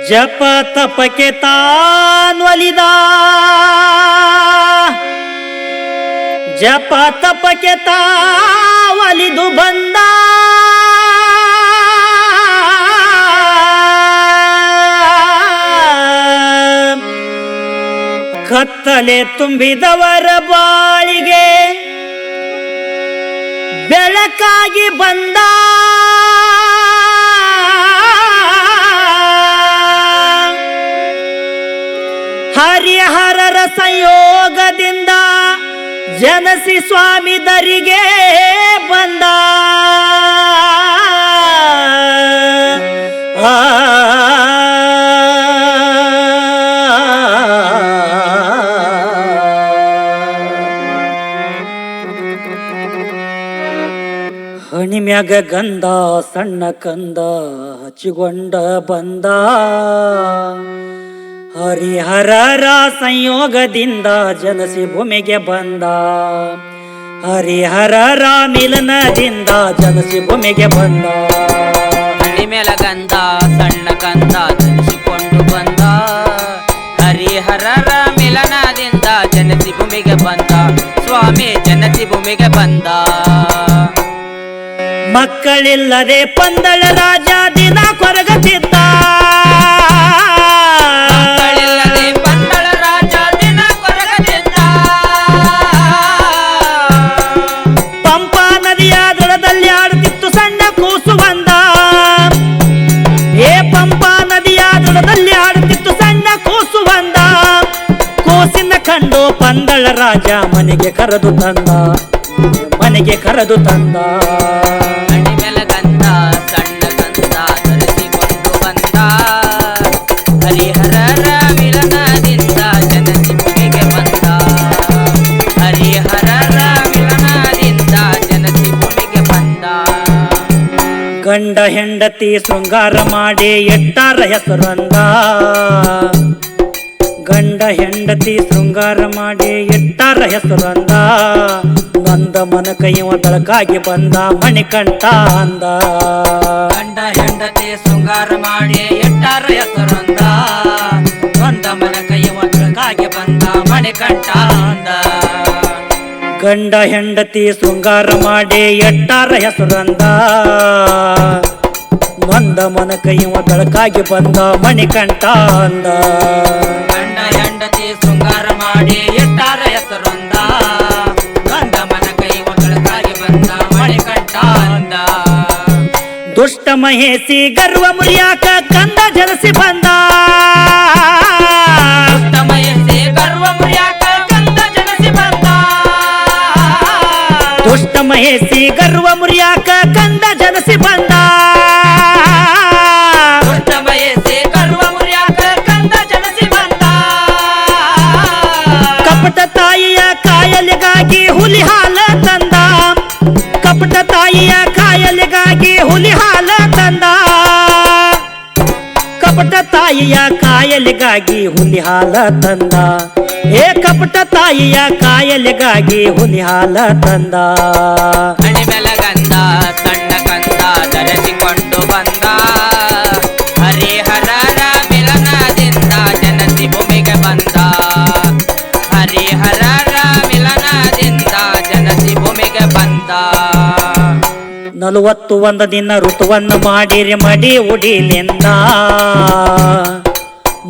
ಜಪ ತಪಕ್ಕೆ ತಾನೊಲಿದ ಜಪ ತಪಕ್ಕೆ ತಾವಲಿದು ಬಂದ ಕತ್ತಲೆ ತುಂಬಿದವರ ಬಾಳಿಗೆ ಬೆಳಕಾಗಿ ಬಂದ ಹರಿಹರರ ಸಂಯೋಗದಿಂದ ಜನಸಿ ಸ್ವಾಮಿ ದರಿಗೆ ಬಂದ ಹಣಿಮ್ಯಾಗ ಗಂಧ ಸಣ್ಣ ಕಂದ ಹಚ್ಚಿಕೊಂಡ ಬಂದ ಹರಿಹರರ ಸಂಯೋಗದಿಂದ ಜನಸಿ ಭೂಮಿಗೆ ಬಂದ ಹರಿಹರರ ಮಿಲನದಿಂದ ಜನಸಿ ಭೂಮಿಗೆ ಬಂದ ಹಣಿಮ್ಯಾಲ ಗಂಧ ಸಣ್ಣ ಕಂದ ಜನಿಸಿಕೊಂಡು ಬಂದ ಹರಿಹರರ ಮಿಲನದಿಂದ ಜನಸಿ ಭೂಮಿಗೆ ಬಂದ ಸ್ವಾಮಿ ಜನಸಿ ಭೂಮಿಗೆ ಬಂದ ಮಕ್ಕಳಿಲ್ಲದೆ ಪಂದಳ ರಾಜ ದಿನ ಕೊರಗತಿದ್ದ ಮಕ್ಕಳಿಲ್ಲದೆ ಪಂದಳ ರಾಜ ದಿನ ಕೊರಗತಿದ್ದ ಪಂಪಾ ನದಿಯ ದಡದಲ್ಲಿ ಆಡುತ್ತಿತ್ತು ಸಣ್ಣ ಕೂಸು ಬಂದ ಪಂಪಾ ನದಿಯ ದಡದಲ್ಲಿ ಆಡುತ್ತಿತ್ತು ಸಣ್ಣ ಕೂಸು ಬಂದ ಕೂಸಿನ ಕಂಡು ಪಂದಳ ರಾಜ ಮನೆಗೆ ಕರೆದು ತಂದ ಮನೆಗೆ ಕರೆದು ತಂದ ಹಣಿಮ್ಯಾಲ ಗಂಧ ಸಣ್ಣ ಕಂದ ಧರಿಸಿಕೊಂಡು ಬಂದ ಹರಿಹರರ ಮಿಲನದಿಂದ ಜನಸಿ ಭೂಮಿಗೆ ಬಂದ ಹರಿಹರರ ಮಿಲನದಿಂದ ಜನಸಿ ಭೂಮಿಗೆ ಬಂದ ಗಂಡ ಹೆಂಡತಿ ಶೃಂಗಾರ ಮಾಡಿ ಎಟ್ಟಾರ ಹೆಸರಂದ ಗಂಡ ಹೆಂಡತಿ ಶೃಂಗಾರ ಮಾಡಿ ಎಟ್ಟಾರ ಹೆಸರಂದ ನಂದ ಮನ ಕೈವ ಬೆಳಕಾಗಿ ಬಂದ ಮಣಿಕಂಠ ಅಂದ ಗಂಡ ಹೆಂಡತಿ ಶೃಂಗಾರ ಮಾಡಿ ಎಟ್ಟಾರ ಹೆಸರಂದ ನಂದ ಮನ ಕೈವ ಬೆಳಕಾಗಿ ಬಂದ ಮಣಿಕಂಠ ಅಂದ ಗಂಡ ಹೆಂಡತಿ ಶೃಂಗಾರ ಮಾಡಿ ಎಟ್ಟಾರ ಹೆಸರಂದ ನಂದ ಮನ ಕೈವ ಬೆಳಕಾಗಿ ಬಂದ ಮಣಿಕಂಠ ಅಂದ ಗಂಡ ಹೆಂಡತಿ ಶೃಂಗಾರ ಮಾಡಿ ಎಟ್ಟಾರ ಹೆಸರಂದ ಗಂಡ ಮನ ಕೈ ಬೆಳಕಾಗಿ ಬಂದ ಮಣಿಕಂಠ ಅಂದ ದುಷ್ಟ ಮಹೇಶಿ ಗರ್ವ ಮುರಿಯಾಕ ಕಂದ ಜನಸಿ ಬಂದ ದುಷ್ಟ ಮಹೇಶಿ ಗರ್ವ ಮುರಿಯಾಕ ಕಂದ ಜನಸಿ ಬಂದ ದುಷ್ಟ ಮಹೇಶಿ ಗರ್ವ ಮುರಿಯಾಕ ಕಂದ ಜನಸಿ ಬಂದ ದುಷ್ಟ ಮಹೇಶಿ ಗರ್ವ ಮುರಿಯಾಕ ಕಂದ ಜನಸಿ ಬಂದ ಕಪಟ ತಾಯಿಯ ಕಾಯಲಿಗಾಗಿ ಹುಲಿ ಹಾಲ ತಂದ ಕಪಟ ತಾಯಿಯ ಕಾಯಲಿಗಾಗಿ ಹುಲಿ ಹಾಲ ತಂದ ಕಪಟ ತಾಯಿಯ ಕಾಯಲಿಗಾಗಿ ಹುಲಿ ಹಾಲ ತಂದ ಕಪಟ ತಾಯಿಯ ಕಾಯಲಿಗಾಗಿ ಹುಲಿ ಹಾಲ ತಂದ ಹಣಿಮ್ಯಾಲ ಗಂಧ ಸಣ್ಣ ಕಂದ ಧರಿಸಿಕೊಂಡು ಬಂದ ಹರಿಹರರ ಮಿಲನದಿಂದ ಜನಸಿ ಭೂಮಿಗೆ ಬಂದ ಹರಿಹರರ ಮಿಲನದಿಂದ ಜನಸಿ ಭೂಮಿಗೆ ಬಂದ 41 ದಿನ ಋತುವನ್ನು ಮಾಡಿರಿ ಮಡಿ ಉಡಿಲಿಂದ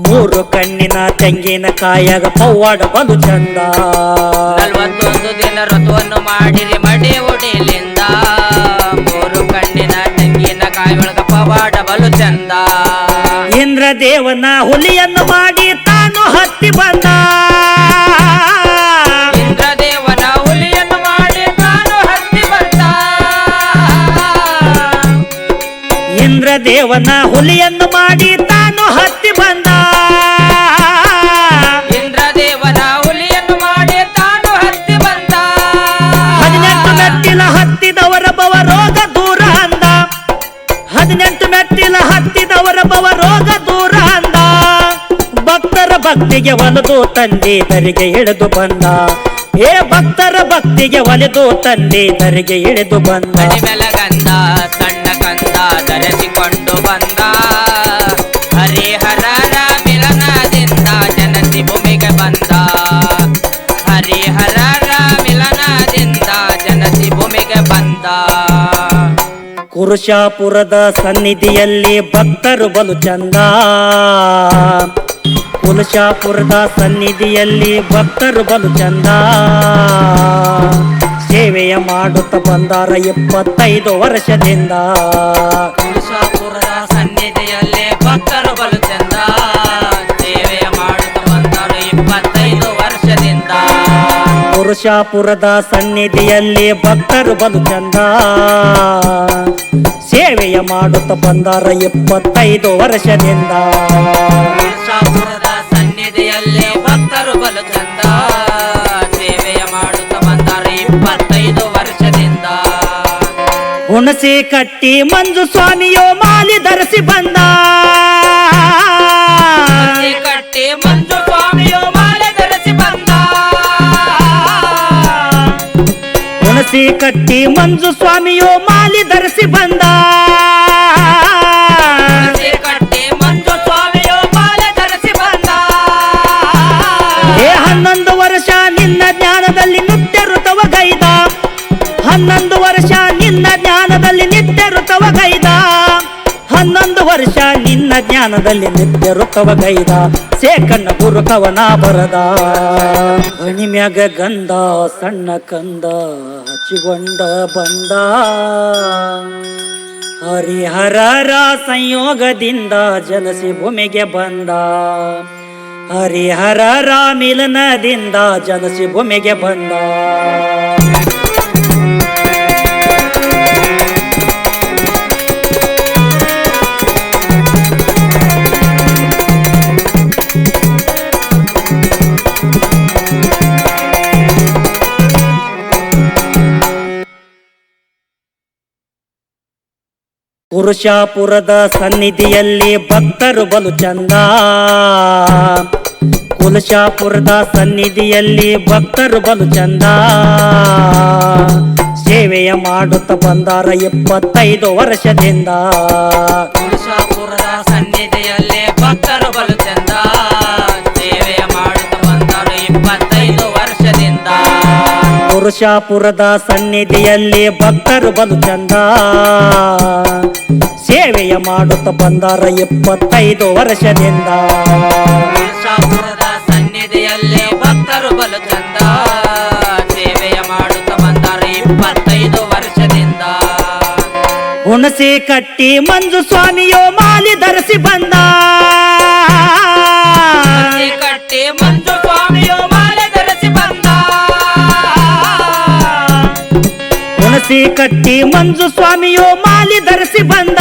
3 ಕಣ್ಣಿನ ತೆಂಗಿನ ಕಾಯಾಗ ಪವ್ವಾಡ ಬಲು ಚಂದ 41 ದಿನ ಋತುವನ್ನು ಮಾಡಿರಿ ಮಡಿ ಉಡಿಲಿಂದ 3 ಕಣ್ಣಿನ ತೆಂಗಿನ ಕಾಯೊಳಗ ಪವಾಡ ಬಲು ಚಂದ ಇಂದ್ರ ದೇವನ ಹುಲಿಯನ್ನು ಮಾಡಿ ತಾನು ಹತ್ತಿ ಬಂದ ಇಂದ್ರದೇವನ ಹುಲಿಯನ್ನು ಮಾಡಿ ತಾನು ಹತ್ತಿ ಬಂದ ಇಂದ್ರದೇವನ ಹುಲಿಯನ್ನು ಮಾಡಿ ತಾನು ಹತ್ತಿ ಬಂದ ಇಂದ್ರದೇವನ ಹುಲಿಯನ್ನು ಮಾಡಿ ತಾನು ಹತ್ತಿ ಬಂದ 18 ಮೆಟ್ಟಿಲ ಹತ್ತಿದವರ ಬವ ರೋಗ ದೂರ ಅಂದ 18 ಮೆಟ್ಟಿಲ ಹತ್ತಿದವರ ಬವ ರೋಗ ದೂರ ಅಂದ ಭಕ್ತರ ಭಕ್ತಿಗೆ ಒಲಿದು ತಂದೆ ದರಿಗೆ ಇಳಿದು ಬಂದ ಏ ಭಕ್ತರ ಭಕ್ತಿಗೆ ಒಲಿದು ತಂದೆ ದರಿಗೆ ಇಳಿದು ಬಂದ ಬೆಳಗಂದ ಸಣ್ಣ ಕಂದ ಧರಿಸಿಕೊಂಡು ಬಂದ ಹರಿಹರರ ಮಿಲನದಿಂದ ಜನಸಿ ಭೂಮಿಗೆ ಬಂದ ಹರಿಹರರ ಮಿಲನದಿಂದ ಜನಸಿ ಭೂಮಿಗೆ ಬಂದ ಕುರುಷಾಪುರದ ಸನ್ನಿಧಿಯಲ್ಲಿ ಭಕ್ತರು ಬಲು ಚಂದ ಕುರುಷಾಪುರದ ಸನ್ನಿಧಿಯಲ್ಲಿ ಭಕ್ತರು ಬಲು ಚಂದ ಸೇವೆಯ ಮಾಡುತ್ತ ಬಂದಾರ 25 ವರ್ಷದಿಂದ ಕುರುಷಾಪುರದ ಸನ್ನಿಧಿಯಲ್ಲಿ ಭಕ್ತರು ಬಲು ಚಂದ ಸೇವೆಯ ಮಾಡುತ್ತ ಬಂದಾರ 25 ವರ್ಷದಿಂದ ಕುರುಷಾಪುರದ ಸನ್ನಿಧಿಯಲ್ಲಿ ಭಕ್ತರು ಬಲು ಚಂದ ಸೇವೆಯ ಮಾಡುತ್ತ ಬಂದಾರ 25 ವರ್ಷದಿಂದ ಕುರುಷಾಪುರದ ಸನ್ನಿಧಿಯಲ್ಲಿ ಭಕ್ತರು ಬಲು ಚಂದ ಸೇವೆಯ ಮಾಡುತ್ತ ಬಂದಾರ 25 ವರ್ಷದಿಂದ ಹುಣಸಿ ಕಟ್ಟಿ ಮಂಜು ಸ್ವಾಮಿಯೋ ಮಾಲಿ ಧರಿಸಿ ಬಂದ ಹುಣಸಿ ಕಟ್ಟಿ ಮಂಜು ಸ್ವಾಮಿಯೋ ಮಾಲೆ ಧರಿಸಿ ಬಂದ ಹುಣಸಿ ಕಟ್ಟಿ ಮಂಜು ಸ್ವಾಮಿಯೋ ಮಾಲಿ ಧರಿಸಿ ಬಂದ ಹುಣಸಿ ಕಟ್ಟಿ ಮಂಜು ಸ್ವಾಮಿಯೋ ಮಾಲೆ ಧರಿಸಿ ಬಂದ 11 ವರ್ಷ ನಿನ್ನ ಜ್ಞಾನದಲ್ಲಿ ನಿತ್ಯ ಋತವಗೈದ 11 ವರ್ಷ ನಿನ್ನ ಜ್ಞಾನದಲ್ಲಿ ನಿತ್ಯ ಋತವಗೈದ 11 ವರ್ಷ ನಿನ್ನ ಜ್ಞಾನದಲ್ಲಿ ನಿತ್ಯ ಋತವಗೈದ ಸೇಕಣ್ಣ ಗುರು ಕವನ ಬರದ ಅಣಿಮ್ಯಾಗ ಗಂಧ ಸಣ್ಣ ಕಂದ ಹಚ್ಚಿಕೊಂಡ ಬಂದ ಹರಿಹರರ ಸಂಯೋಗದಿಂದ ಜಲಸಿ ಭೂಮಿಗೆ ಬಂದ ಹರಿಹರರ ಮಿಲನದಿಂದ ಜಲಸಿ ಭೂಮಿಗೆ ಬಂದ ಕುರುಷಾಪುರದ ಸನ್ನಿಧಿಯಲ್ಲಿ ಭಕ್ತರು ಬಲು ಚಂದ ಕುರುಷಾಪುರದ ಸನ್ನಿಧಿಯಲ್ಲಿ ಭಕ್ತರು ಬಲು ಚಂದ ಸೇವೆಯ ಮಾಡುತ್ತ ಬಂದಾರ 25 ವರ್ಷದಿಂದ ಕುರುಷಾಪುರದ ಸನ್ನಿಧಿಯಲ್ಲಿ ಭಕ್ತರು ಬಲು ಚಂದ ಸೇವೆಯ ಮಾಡುತ್ತ ಬಂದಾರ 25 ವರ್ಷದಿಂದ ಕುರುಷಾಪುರದ ಸನ್ನಿಧಿಯಲ್ಲಿ ಭಕ್ತರು ಬಲು ಚಂದ ಸೇವೆಯ ಮಾಡುತ್ತ ಬಂದಾರ 25 ವರ್ಷದಿಂದ ಕುರುಷಾಪುರದ ಸನ್ನಿಧಿಯಲ್ಲಿ ಭಕ್ತರು ಬಲು ಚಂದ ಸೇವೆಯ ಮಾಡುತ್ತ ಬಂದಾರ 25 ವರ್ಷದಿಂದ ಹುಣಸಿ ಕಟ್ಟಿ ಮಂಜು ಸ್ವಾಮಿಯೋ ಮಾಲಿ ಧರಿಸಿ ಬಂದ ಹುಣಸಿ ಕಟ್ಟಿ ಮಂಜು ಸ್ವಾಮಿಯೋ ಮಾಲೆ ಧರಿಸಿ ಬಂದ ಹುಣಸಿ ಕಟ್ಟಿ ಮಂಜು ಸ್ವಾಮಿಯೋ ಮಾಲಿ ಧರಿಸಿ ಬಂದ